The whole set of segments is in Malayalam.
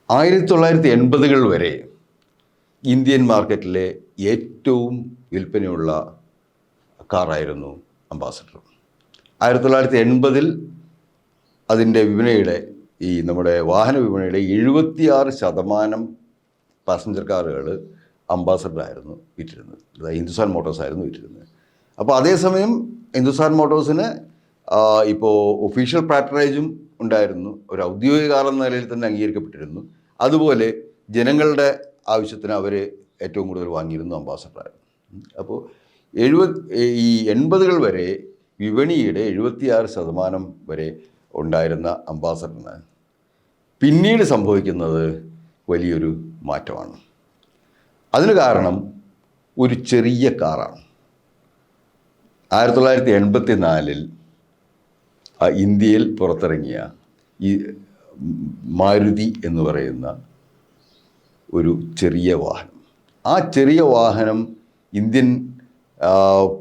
1980-കൾ വരെ ഇന്ത്യൻ മാർക്കറ്റിലെ ഏറ്റവും വിൽപ്പനയുള്ള കാറായിരുന്നു അംബാസഡർ. 1980-ൽ അതിൻ്റെ വിപണിയുടെ നമ്മുടെ വാഹന വിപണിയുടെ 76% പാസഞ്ചർ കാറുകൾ അംബാസഡറായിരുന്നു വിറ്റിരുന്നത്. അതായത് ഹിന്ദുസ്ഥാൻ മോട്ടോഴ്സ് ആയിരുന്നു വിറ്റിരുന്നത്. അപ്പോൾ അതേസമയം ഹിന്ദുസ്ഥാൻ മോട്ടോഴ്സിന് ഇപ്പോൾ ഒഫീഷ്യൽ പാട്രണേജും ഉണ്ടായിരുന്നു, ഒരു ഔദ്യോഗിക കാർ എന്ന നിലയിൽ തന്നെ അംഗീകരിക്കപ്പെട്ടിരുന്നു. അതുപോലെ ജനങ്ങളുടെ ആവശ്യത്തിന് അവർ ഏറ്റവും കൂടുതൽ വാങ്ങിയിരുന്നു അംബാസഡറായിരുന്നു. അപ്പോൾ 80-കൾ വരെ വിപണിയുടെ 76% വരെ ഉണ്ടായിരുന്ന അംബാസഡറിന് പിന്നീട് സംഭവിക്കുന്നത് വലിയൊരു മാറ്റമാണ്. അതിന് കാരണം ഒരു ചെറിയ കാറാണ്. 1984-ൽ ഇന്ത്യയിൽ പുറത്തിറങ്ങിയ ഈ മാരുതി എന്ന് പറയുന്ന ഒരു ചെറിയ വാഹനം. ആ ചെറിയ വാഹനം ഇന്ത്യൻ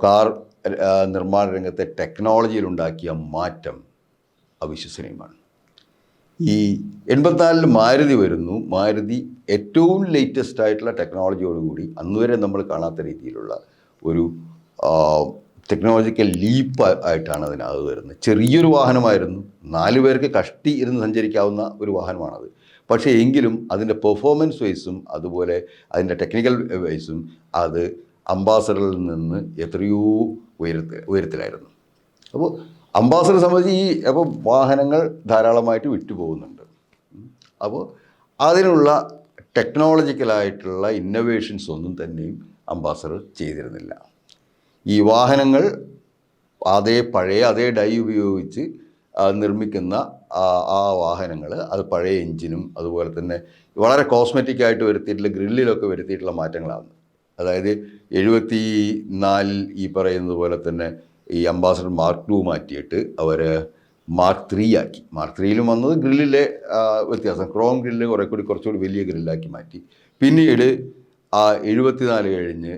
കാർ നിർമ്മാണ രംഗത്തെ ടെക്നോളജിയിലുണ്ടാക്കിയ മാറ്റം അവിശ്വസനീയമാണ്. ഈ 84-ൽ മാരുതി വരുന്നു. മാരുതി ഏറ്റവും ലേറ്റസ്റ്റ് ആയിട്ടുള്ള ടെക്നോളജിയോടുകൂടി അന്നുവരെ നമ്മൾ കാണാത്ത രീതിയിലുള്ള ഒരു ടെക്നോളജിക്കൽ ലീപ്പ് ആയിട്ടാണ് അതിനകത്ത് വരുന്നത്. ചെറിയൊരു വാഹനമായിരുന്നു, 4 പേർക്ക് കഷ്ടി ഇരുന്ന് സഞ്ചരിക്കാവുന്ന ഒരു വാഹനമാണത്. പക്ഷേ എങ്കിലും അതിൻ്റെ പെർഫോമൻസ് വൈസും അതുപോലെ അതിൻ്റെ ടെക്നിക്കൽ വൈസും അത് അംബാസഡറിൽ നിന്ന് എത്രയോ ഉയരത്തിലായിരുന്നു. അപ്പോൾ അംബാസഡർ സംബന്ധിച്ച് അപ്പോൾ വാഹനങ്ങൾ ധാരാളമായിട്ട് വിറ്റുപോകുന്നുണ്ട്. അപ്പോൾ അതിനുള്ള ടെക്നോളജിക്കലായിട്ടുള്ള ഇന്നൊവേഷൻസ് ഒന്നും തന്നെയും അംബാസഡർ ചെയ്തിരുന്നില്ല. ഈ വാഹനങ്ങൾ അതേ ഡൈ ഉപയോഗിച്ച് നിർമ്മിക്കുന്ന ആ വാഹനങ്ങൾ അത് പഴയ എഞ്ചിനും അതുപോലെ തന്നെ വളരെ കോസ്മെറ്റിക്കായിട്ട് വരുത്തിയിട്ടുള്ള ഗ്രില്ലിലൊക്കെ വരുത്തിയിട്ടുള്ള മാറ്റങ്ങളാണ്. അതായത് 74-ൽ ഈ പറയുന്നത് പോലെ തന്നെ ഈ അംബാസഡർ മാർക്ക് 2 മാറ്റിയിട്ട് അവർ മാർക്ക് 3 ആക്കി. മാർക്ക് 3-ലും വന്നത് ഗ്രില്ലിലെ വ്യത്യാസം, ക്രോം ഗ്രില്ല് കുറച്ചുകൂടി വലിയ ഗ്രില്ലാക്കി മാറ്റി. പിന്നീട് 74 കഴിഞ്ഞ്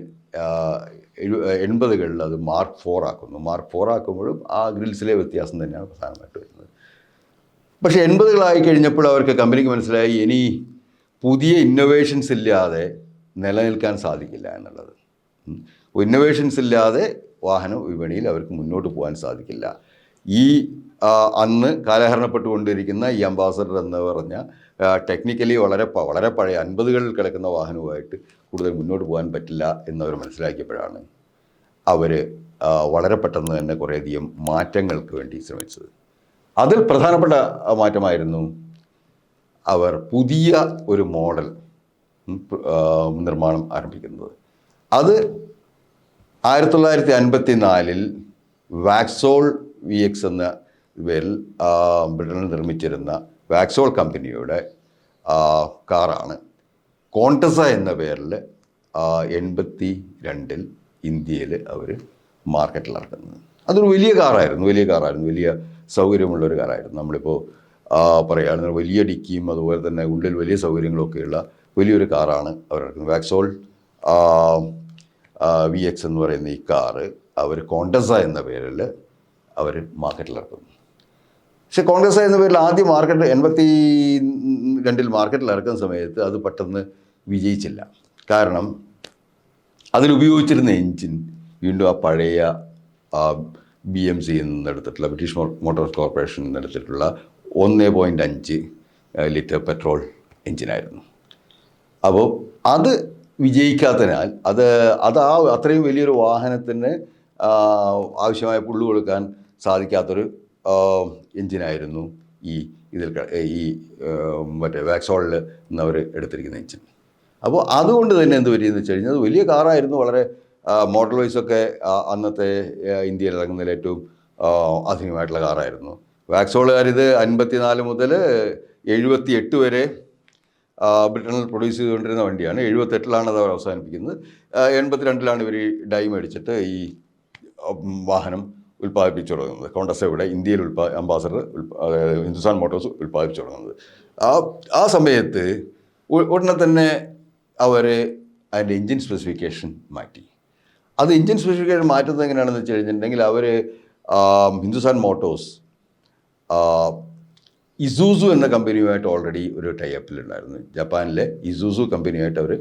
80-കളിൽ അത് മാർക്ക് 4 ആക്കുന്നു. മാർക്ക് 4 ആക്കുമ്പോഴും ആ ഗ്രിൽസിലെ വ്യത്യാസം തന്നെയാണ് പ്രധാനമായിട്ട് വരുന്നത്. പക്ഷേ 80-കളായി കഴിഞ്ഞപ്പോൾ അവർക്ക് കമ്പനിക്ക് മനസ്സിലായി ഇനി പുതിയ ഇന്നൊവേഷൻസ് ഇല്ലാതെ നിലനിൽക്കാൻ സാധിക്കില്ല എന്നുള്ളത്. ഇന്നൊവേഷൻസ് ഇല്ലാതെ വാഹന വിപണിയിൽ അവർക്ക് മുന്നോട്ട് പോകാൻ സാധിക്കില്ല. ഈ അന്ന് കാലഹരണപ്പെട്ടുകൊണ്ടിരിക്കുന്ന ഈ അംബാസഡർ എന്ന് പറഞ്ഞ ടെക്നിക്കലി വളരെ പഴയ 50-കളിൽ കിടക്കുന്ന വാഹനവുമായിട്ട് കൂടുതൽ മുന്നോട്ട് പോകാൻ പറ്റില്ല എന്നവർ മനസ്സിലാക്കിയപ്പോഴാണ് അവർ വളരെ പെട്ടെന്ന് തന്നെ കുറേയധികം മാറ്റങ്ങൾക്ക് വേണ്ടി ശ്രമിച്ചത്. അതിൽ പ്രധാനപ്പെട്ട മാറ്റമായിരുന്നു അവർ പുതിയ ഒരു മോഡൽ നിർമ്മാണം ആരംഭിക്കുന്നത്. അത് 1954-ൽ വാക്സോൾ VX എന്ന പേരിൽ ബ്രിട്ടനിൽ നിർമ്മിച്ചിരുന്ന വാക്സോൾ കമ്പനിയുടെ കാറാണ് കോണ്ടസ എന്ന പേരിൽ 82-ൽ ഇന്ത്യയിൽ അവർ മാർക്കറ്റിൽ ഇറക്കുന്നത്. അതൊരു വലിയ കാറായിരുന്നു, വലിയ സൗകര്യമുള്ളൊരു കാറായിരുന്നു. നമ്മളിപ്പോൾ പറയുകയാണെങ്കിൽ വലിയ ഡിക്കിയും അതുപോലെ തന്നെ ഉള്ളിൽ വലിയ സൗകര്യങ്ങളൊക്കെയുള്ള വലിയൊരു കാറാണ് അവർ ഇറക്കുന്നത്. വാക്സോൾ VX എന്ന് പറയുന്ന ഈ കാറ് അവർ കോണ്ടസ എന്ന പേരിൽ അവർ മാർക്കറ്റിൽ ഇറക്കുന്നു. പക്ഷേ കോൺഗ്രസ് എന്ന പേരിൽ ആദ്യം 82-ൽ മാർക്കറ്റിൽ ഇറക്കുന്ന സമയത്ത് അത് പെട്ടെന്ന് വിജയിച്ചില്ല. കാരണം അതിലുപയോഗിച്ചിരുന്ന എൻജിൻ വീണ്ടും ആ പഴയ BMC നിന്നെടുത്തിട്ടുള്ള ബ്രിട്ടീഷ് മോട്ടോർ കോർപ്പറേഷൻ നിന്നെടുത്തിട്ടുള്ള 1.5 ലിറ്റർ പെട്രോൾ എൻജിനായിരുന്നു. അപ്പോൾ അത് വിജയിക്കാത്തതിനാൽ അത്രയും വലിയൊരു വാഹനത്തിന് ആവശ്യമായ പുള്ളു കൊടുക്കാൻ സാധിക്കാത്തൊരു എൻജിനായിരുന്നു മറ്റേ വാക്സോളിൽ നിന്നവർ എടുത്തിരിക്കുന്ന എൻജിൻ. അപ്പോൾ അതുകൊണ്ട് തന്നെ എന്ത് പറ്റിയെന്ന് വെച്ച് കഴിഞ്ഞാൽ അത് വലിയ കാറായിരുന്നു, വളരെ മോഡൽ വൈസൊക്കെ അന്നത്തെ ഇന്ത്യയിൽ ഇറങ്ങുന്നതിൽ ഏറ്റവും ആധുനികമായിട്ടുള്ള കാറായിരുന്നു. വാക്സോളുകാരിത് 54 മുതൽ 78 വരെ ബ്രിട്ടനിൽ പ്രൊഡ്യൂസ് ചെയ്തുകൊണ്ടിരുന്ന വണ്ടിയാണ്. 78-ലാണ് അത് അവർ അവസാനിപ്പിക്കുന്നത്. 82-ലാണ് ഇവർ ഡൈ മേടിച്ചിട്ട് ഈ വാഹനം ഉൽപ്പാദിപ്പിച്ചു തുടങ്ങുന്നത്. കോണ്ടസ ഇവിടെ ഇന്ത്യയിൽ അംബാസഡർ ഹിന്ദുസ്ഥാൻ മോട്ടോഴ്സ് ഉൽപ്പാദിപ്പിച്ചു തുടങ്ങുന്നത്. ആ സമയത്ത് ഉടനെ തന്നെ അവർ അതിൻ്റെ എൻജിൻ സ്പെസിഫിക്കേഷൻ മാറ്റി. അത് എൻജിൻ സ്പെസിഫിക്കേഷൻ മാറ്റുന്നത് എങ്ങനെയാണെന്ന് വെച്ച് കഴിഞ്ഞിട്ടുണ്ടെങ്കിൽ അവർ ഹിന്ദുസ്ഥാൻ മോട്ടോഴ്സ് ഇസൂസു എന്ന കമ്പനിയുമായിട്ട് ഓൾറെഡി ഒരു ടൈപ്പിലുണ്ടായിരുന്നു. ജപ്പാനിലെ ഇസൂസു കമ്പനിയായിട്ട് അവർ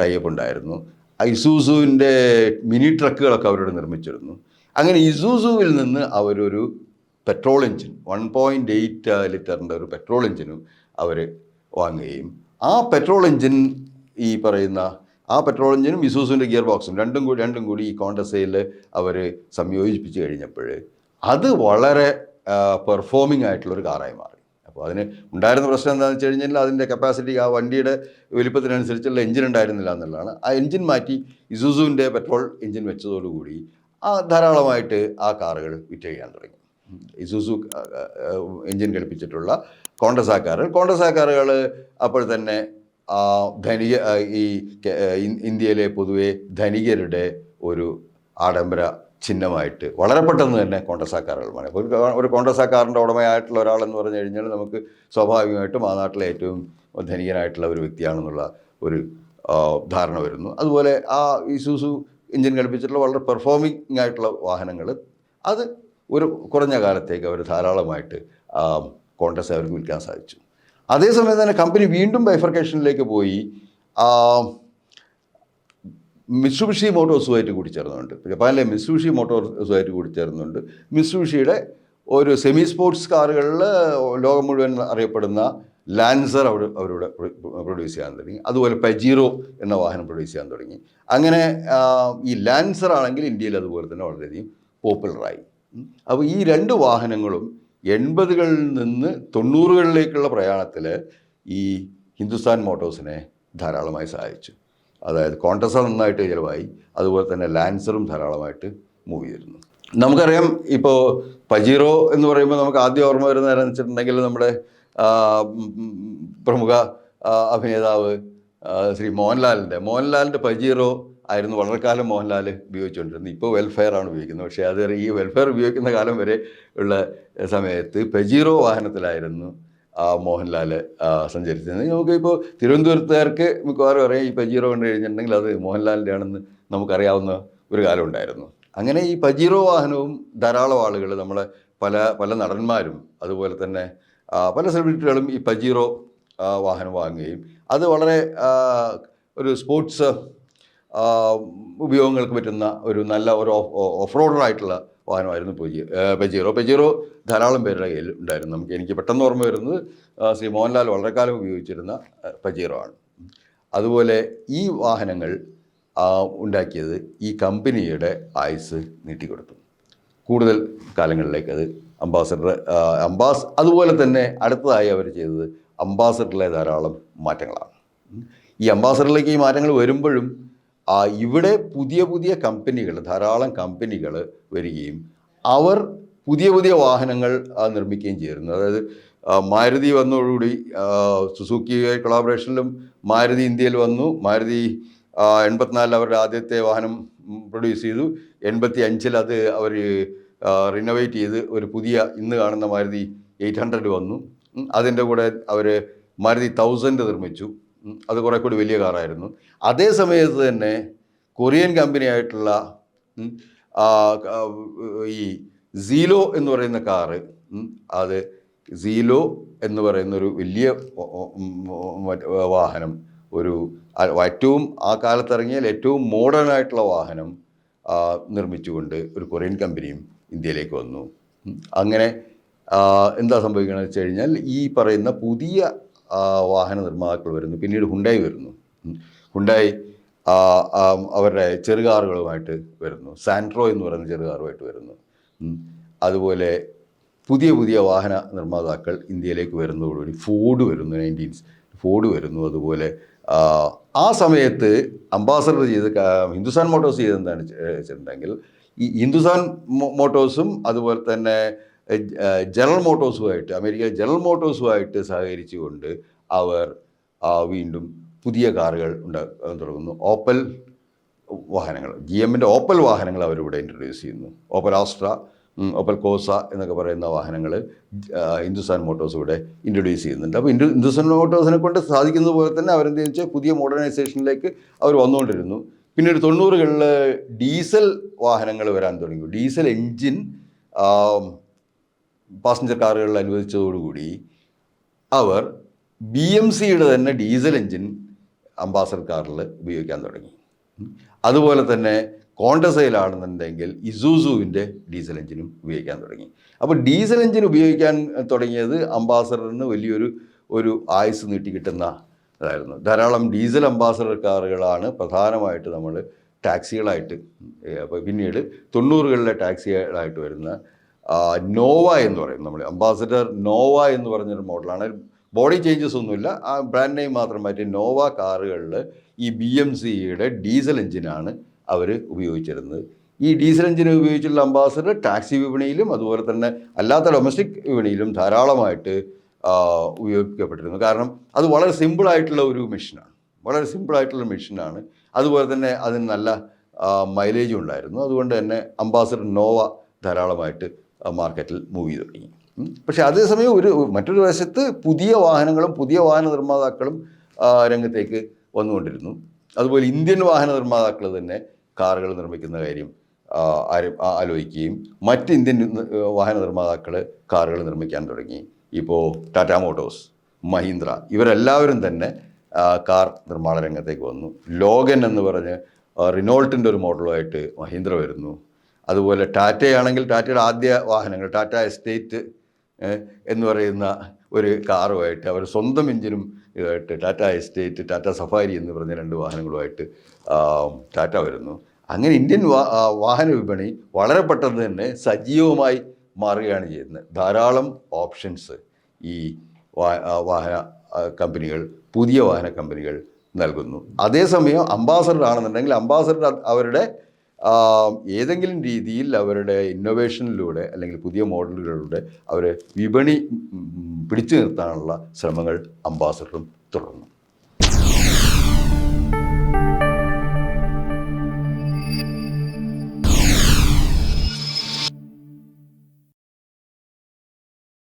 ടൈപ്പ് ഉണ്ടായിരുന്നു. ഇസൂസുവിൻ്റെ മിനി ട്രക്കുകളൊക്കെ അവരോട് നിർമ്മിച്ചിരുന്നു. അങ്ങനെ ഇസൂസുവിൽ നിന്ന് അവരൊരു പെട്രോൾ എഞ്ചിൻ 1.8 ലിറ്ററിൻ്റെ ഒരു പെട്രോൾ എഞ്ചിനും അവർ വാങ്ങുകയും ആ പെട്രോൾ എഞ്ചിൻ ഈ പറയുന്ന ആ പെട്രോൾ എഞ്ചിനും ഇസൂസുവിൻ്റെ ഗിയർ ബോക്സും രണ്ടും കൂടി ഈ കോണ്ടസയിൽ അവർ സംയോജിപ്പിച്ച് കഴിഞ്ഞപ്പോൾ അത് വളരെ പെർഫോമിംഗ് ആയിട്ടുള്ളൊരു കാറായി മാറി. അപ്പോൾ അതിന് ഉണ്ടായിരുന്ന പ്രശ്നം എന്താണെന്ന് വെച്ച് കഴിഞ്ഞാൽ അതിൻ്റെ കപ്പാസിറ്റി ആ വണ്ടിയുടെ വലിപ്പത്തിനനുസരിച്ചുള്ള എഞ്ചിൻ ഉണ്ടായിരുന്നില്ല എന്നുള്ളതാണ്. ആ എഞ്ചിൻ മാറ്റി ഇസൂസുവിൻ്റെ പെട്രോൾ എഞ്ചിൻ വെച്ചതോടുകൂടി ധാരാളമായിട്ട് ആ കാറുകൾ വിറ്റ് ചെയ്യാൻ തുടങ്ങി. ഇസൂസു എഞ്ചിൻ ഘടിപ്പിച്ചിട്ടുള്ള കോണ്ടസ കാറുകൾ അപ്പോൾ തന്നെ ധനിക ഈ ഇന്ത്യയിലെ പൊതുവെ ധനികരുടെ ഒരു ആഡംബര ചിഹ്നമായിട്ട് വളരെ പെട്ടെന്ന് തന്നെ കോണ്ടസ കാറുകൾ മാറി. ഒരു കോണ്ടസ കാറിൻ്റെ ഉടമയായിട്ടുള്ള ഒരാളെന്ന് പറഞ്ഞു കഴിഞ്ഞാൽ നമുക്ക് സ്വാഭാവികമായിട്ടും ആ നാട്ടിലെ ഏറ്റവും ധനികനായിട്ടുള്ള ഒരു വ്യക്തിയാണെന്നുള്ള ഒരു ധാരണ വരുന്നു. അതുപോലെ ആ ഇസൂസു എഞ്ചിൻ ഘടിപ്പിച്ചിട്ടുള്ള വളരെ പെർഫോമിംഗ് ആയിട്ടുള്ള വാഹനങ്ങൾ അത് ഒരു കുറഞ്ഞ കാലത്തേക്ക് അവർ ധാരാളമായിട്ട് കോണ്ടസ അവർക്ക് വിൽക്കാൻ സാധിച്ചു. അതേസമയം തന്നെ കമ്പനി വീണ്ടും ബൈഫർക്കേഷനിലേക്ക് പോയി മിത്സുബിഷി മോട്ടോഴ്സുമായിട്ട് കൂടി ചേർന്നുണ്ട്. ജപ്പാനിലെ മിത്സുബിഷി മോട്ടോഴ്സുമായിട്ട് കൂടി ചേർന്നുണ്ട്. മിത്സുബിഷിയുടെ ഒരു സെമി സ്പോർട്സ് കാറുകളിൽ ലോകം മുഴുവൻ അറിയപ്പെടുന്ന ലാൻസർ അവരുടെ പ്രൊഡ്യൂസ് ചെയ്യാൻ തുടങ്ങി. അതുപോലെ പജീറോ എന്ന വാഹനം പ്രൊഡ്യൂസ് ചെയ്യാൻ തുടങ്ങി. അങ്ങനെ ഈ ലാൻസർ ആണെങ്കിൽ ഇന്ത്യയിൽ അതുപോലെ തന്നെ വളരെയധികം പോപ്പുലറായി. അപ്പോൾ ഈ രണ്ട് വാഹനങ്ങളും 80കളിൽ നിന്ന് 90കളിലേക്കുള്ള പ്രയാണത്തിൽ ഈ ഹിന്ദുസ്ഥാൻ മോട്ടോഴ്സിനെ ധാരാളമായി സഹായിച്ചു. അതായത് കോണ്ടസ നന്നായിട്ട് ചിലവായി, അതുപോലെ തന്നെ ലാൻസറും ധാരാളമായിട്ട് മൂവ് ചെയ്തിരുന്നു. നമുക്കറിയാം, ഇപ്പോൾ പജീറോ എന്ന് പറയുമ്പോൾ നമുക്ക് ആദ്യം ഓർമ്മ വരുന്നതെന്ന് വെച്ചിട്ടുണ്ടെങ്കിൽ നമ്മുടെ പ്രമുഖ അഭിനേതാവ് ശ്രീ മോഹൻലാലിൻ്റെ പജീറോ ആയിരുന്നു വളരെ കാലം മോഹൻലാൽ ഉപയോഗിച്ചുകൊണ്ടിരുന്നത്. ഇപ്പോൾ വെൽഫെയർ ആണ് ഉപയോഗിക്കുന്നത്. പക്ഷേ അത് ഈ വെൽഫെയർ ഉപയോഗിക്കുന്ന കാലം വരെ ഉള്ള സമയത്ത് പജീറോ വാഹനത്തിലായിരുന്നു മോഹൻലാൽ സഞ്ചരിച്ചിരുന്നത്. നമുക്കിപ്പോൾ തിരുവനന്തപുരത്തുകാർക്ക് മിക്കവാറും അറിയാം, ഈ പജീറോ കണ്ടു കഴിഞ്ഞിട്ടുണ്ടെങ്കിൽ അത് മോഹൻലാലിൻ്റെ ആണെന്ന് നമുക്കറിയാവുന്ന ഒരു കാലം ഉണ്ടായിരുന്നു. അങ്ങനെ ഈ പജീറോ വാഹനവും ധാരാളം ആളുകൾ, നമ്മളെ പല നടന്മാരും അതുപോലെ തന്നെ പല സെലിബ്രിറ്റികളും ഈ പജീറോ വാഹനം വാങ്ങുകയും അത് വളരെ ഒരു സ്പോർട്സ് ഉപയോഗങ്ങൾക്ക് പറ്റുന്ന ഒരു നല്ല ഒരു ഓഫ് റോഡറായിട്ടുള്ള വാഹനമായിരുന്നു പജീറോ ധാരാളം പേരുടെ കയ്യിൽ ഉണ്ടായിരുന്നു. എനിക്ക് പെട്ടെന്ന് ഓർമ്മ വരുന്നത് ശ്രീ മോഹൻലാൽ വളരെ കാലം ഉപയോഗിച്ചിരുന്ന പജീറോ ആണ്. അതുപോലെ ഈ വാഹനങ്ങൾ ഉണ്ടാക്കിയത് ഈ കമ്പനിയുടെ ആയുസ് നീട്ടിക്കൊടുത്തു. കൂടുതൽ കാലങ്ങളിലേക്ക് അത് അതുപോലെ തന്നെ അടുത്തതായി അവർ ചെയ്തത് അംബാസഡറിലെ ധാരാളം മാറ്റങ്ങളാണ്. ഈ അംബാസഡറിലേക്ക് ഈ മാറ്റങ്ങൾ വരുമ്പോഴും ഇവിടെ പുതിയ കമ്പനികൾ, ധാരാളം കമ്പനികൾ വരികയും അവർ പുതിയ വാഹനങ്ങൾ നിർമ്മിക്കുകയും ചെയ്യുന്നു. അതായത് മാരുതി വന്നതോടുകൂടി സുസുക്കി കൊളാബറേഷനിലും മാരുതി ഇന്ത്യയിൽ വന്നു. മാരുതി 84 അവരുടെ ആദ്യത്തെ വാഹനം പ്രൊഡ്യൂസ് ചെയ്തു. 85 അത് അവർ റിനോവേറ്റ് ചെയ്ത് ഒരു പുതിയ ഇന്ന് കാണുന്ന മാരുതി 800 വന്നു. അതിൻ്റെ കൂടെ അവർ മാരുതി 1000 നിർമ്മിച്ചു. അത് കുറേ കൂടി വലിയ കാറായിരുന്നു. അതേ സമയത്ത് തന്നെ കൊറിയൻ കമ്പനിയായിട്ടുള്ള ഈ സീലോ എന്ന് പറയുന്ന കാറ്, അത് സീലോ എന്ന് പറയുന്നൊരു വലിയ വാഹനം, ഒരു ഏറ്റവും ആ കാലത്തിറങ്ങിയാൽ ഏറ്റവും മോഡേൺ ആയിട്ടുള്ള വാഹനം നിർമ്മിച്ചുകൊണ്ട് ഒരു കൊറിയൻ കമ്പനിയും ഇന്ത്യയിലേക്ക് വന്നു. അങ്ങനെ എന്താ സംഭവിക്കണമെന്ന് വെച്ച് കഴിഞ്ഞാൽ ഈ പറയുന്ന പുതിയ വാഹന നിർമ്മാതാക്കൾ വരുന്നു. പിന്നീട് ഹുണ്ടായി വരുന്നു. ഹുണ്ടായി അവരുടെ ചെറുകാറുകളുമായിട്ട് വരുന്നു. സാൻട്രോ എന്ന് പറയുന്ന ചെറുകാറുമായിട്ട് വരുന്നു. അതുപോലെ പുതിയ വാഹന നിർമ്മാതാക്കൾ ഇന്ത്യയിലേക്ക് വരുന്നതോടുകൂടി ഫോർഡ് വരുന്നു. 19 ഫോർഡ് വരുന്നു. അതുപോലെ ആ സമയത്ത് അംബാസഡർ ഹിന്ദുസ്ഥാൻ മോട്ടോഴ്സ് ചെയ്തെന്താണ് വെച്ചിട്ടുണ്ടെങ്കിൽ ഈ ഹിന്ദുസ്ഥാൻ മോട്ടോഴ്സും അതുപോലെ തന്നെ ജനറൽ മോട്ടോഴ്സുമായിട്ട്, അമേരിക്കയിലെ ജനറൽ മോട്ടോഴ്സുമായിട്ട് സഹകരിച്ചുകൊണ്ട് അവർ വീണ്ടും പുതിയ കാറുകൾ ഉണ്ടാക്കാൻ തുടങ്ങുന്നു. ഓപ്പൽ വാഹനങ്ങൾ, GMൻ്റെ ഓപ്പൽ വാഹനങ്ങൾ അവരിവിടെ ഇൻട്രൊഡ്യൂസ് ചെയ്യുന്നു. ഓപ്പൽ ആസ്ട്ര, ഓപ്പൽ കോസ എന്നൊക്കെ പറയുന്ന വാഹനങ്ങൾ ഹിന്ദുസ്ഥാൻ മോട്ടോഴ്സ് ഇവിടെ ഇൻട്രൊഡ്യൂസ് ചെയ്യുന്നുണ്ട്. അപ്പോൾ ഹിന്ദുസ്ഥാൻ മോട്ടോഴ്സിനെ കൊണ്ട് സാധിക്കുന്ന പോലെ തന്നെ അവരെന്തെന്ന് വെച്ചാൽ പുതിയ മോഡേണൈസേഷനിലേക്ക് അവർ വന്നുകൊണ്ടിരുന്നു. പിന്നീട് 90കളിൽ ഡീസൽ വാഹനങ്ങൾ വരാൻ തുടങ്ങി. ഡീസൽ എൻജിൻ പാസഞ്ചർ കാറുകളിൽ അനുവദിച്ചതോടുകൂടി അവർ BMCയുടെ തന്നെ ഡീസൽ എഞ്ചിൻ അംബാസഡർ കാറിൽ ഉപയോഗിക്കാൻ തുടങ്ങി. അതുപോലെ തന്നെ കോണ്ടസയിലാണെന്നുണ്ടെങ്കിൽ ഇസൂസുവിൻ്റെ ഡീസൽ എഞ്ചിനും ഉപയോഗിക്കാൻ തുടങ്ങി. അപ്പോൾ ഡീസൽ എഞ്ചിൻ ഉപയോഗിക്കാൻ തുടങ്ങിയത് അംബാസഡറിന് വലിയൊരു ആയുസ് നീട്ടിക്കിട്ടുന്ന ഇതായിരുന്നു. ധാരാളം ഡീസൽ അംബാസഡർ കാറുകളാണ് പ്രധാനമായിട്ട് നമ്മൾ ടാക്സികളായിട്ട് പിന്നീട് 90കളിലെ ടാക്സികളായിട്ട് വരുന്ന നോവ എന്ന് പറയും. നമ്മൾ അംബാസഡർ നോവ എന്ന് പറഞ്ഞൊരു മോഡലാണ്. ബോഡി ചേഞ്ചസ് ഒന്നുമില്ല, ആ ബ്രാൻഡ് നെയിം മാത്രം മാറ്റി നോവ കാറുകളിൽ ഈ BMCയുടെ ഡീസൽ എഞ്ചിനാണ് അവർ ഉപയോഗിച്ചിരുന്നത്. ഈ ഡീസൽ എഞ്ചിൻ ഉപയോഗിച്ചുള്ള അംബാസഡർ ടാക്സി വിപണിയിലും അതുപോലെ തന്നെ അല്ലാത്ത ഡൊമസ്റ്റിക് വിപണിയിലും ധാരാളമായിട്ട് ഉപയോഗിക്കപ്പെട്ടിരുന്നു. കാരണം അത് വളരെ സിമ്പിളായിട്ടുള്ള ഒരു മെഷീനാണ്. അതുപോലെ തന്നെ അതിന് നല്ല മൈലേജും ഉണ്ടായിരുന്നു. അതുകൊണ്ട് തന്നെ അംബാസഡർ നോവ ധാരാളമായിട്ട് മാർക്കറ്റിൽ മൂവ് ചെയ്ത് തുടങ്ങി. പക്ഷേ അതേസമയം മറ്റൊരു വശത്ത് പുതിയ വാഹനങ്ങളും പുതിയ വാഹന നിർമ്മാതാക്കളും രംഗത്തേക്ക് വന്നുകൊണ്ടിരുന്നു. അതുപോലെ ഇന്ത്യൻ വാഹന നിർമ്മാതാക്കൾ തന്നെ കാറുകൾ നിർമ്മിക്കുന്ന കാര്യം ആലോചിക്കുകയും മറ്റ് ഇന്ത്യൻ വാഹന നിർമ്മാതാക്കൾ കാറുകൾ നിർമ്മിക്കാൻ തുടങ്ങി. ഇപ്പോൾ ടാറ്റ മോട്ടോഴ്സ്, മഹീന്ദ്ര, ഇവരെല്ലാവരും തന്നെ കാർ നിർമ്മാണ രംഗത്തേക്ക് വന്നു. ലോഗൻ എന്ന് പറഞ്ഞ് റിനോൾട്ടിൻ്റെ ഒരു മോഡലുമായിട്ട് മഹീന്ദ്ര വരുന്നു. അതുപോലെ ടാറ്റയാണെങ്കിൽ ടാറ്റയുടെ ആദ്യ വാഹനങ്ങൾ ടാറ്റ എസ്റ്റേറ്റ് എന്ന് പറയുന്ന ഒരു കാറുമായിട്ട് അവർ സ്വന്തം എഞ്ചിനും ആയിട്ട് ടാറ്റ എസ്റ്റേറ്റ്, ടാറ്റ സഫാരി എന്ന് പറഞ്ഞ 2 വാഹനങ്ങളുമായിട്ട് ടാറ്റ വരുന്നു. അങ്ങനെ ഇന്ത്യൻ വാഹന വിപണി വളരെ പെട്ടെന്ന് തന്നെ സജീവമായി മാറുകയാണ് ചെയ്യുന്നത്. ധാരാളം ഓപ്ഷൻസ് ഈ വാഹന കമ്പനികൾ, പുതിയ വാഹന കമ്പനികൾ നൽകുന്നു. അതേസമയം അംബാസഡർ ആണെന്നുണ്ടെങ്കിൽ അംബാസഡർ അവരുടെ ഏതെങ്കിലും രീതിയിൽ അവരുടെ ഇന്നൊവേഷനിലൂടെ അല്ലെങ്കിൽ പുതിയ മോഡലുകളിലൂടെ അവർ വിപണി പിടിച്ചു നിർത്താനുള്ള ശ്രമങ്ങൾ അംബാസഡറും തുടർന്നു.